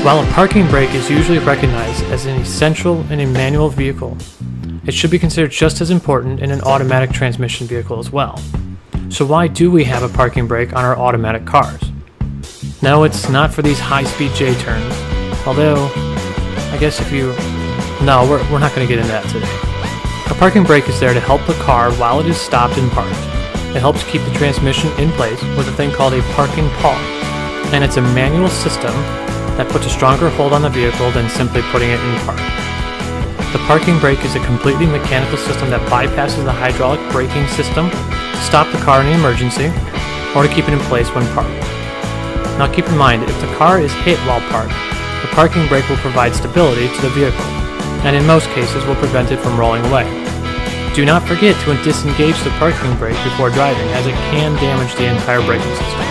While a parking brake is usually recognized as an essential in a manual vehicle, it should be considered just as important in an automatic transmission vehicle as well. So why do we have a parking brake on our automatic cars? No, it's not for these high-speed J-turns, although, I guess No, we're not going to get into that today. A parking brake is there to help the car while it is stopped and parked. It helps keep the transmission in place with a thing called a parking pawl, and it's a manual system that puts a stronger hold on the vehicle than simply putting it in park. The parking brake is a completely mechanical system that bypasses the hydraulic braking system to stop the car in an emergency or to keep it in place when parked. Now keep in mind, if the car is hit while parked, the parking brake will provide stability to the vehicle, and in most cases will prevent it from rolling away. Do not forget to disengage the parking brake before driving, as it can damage the entire braking system.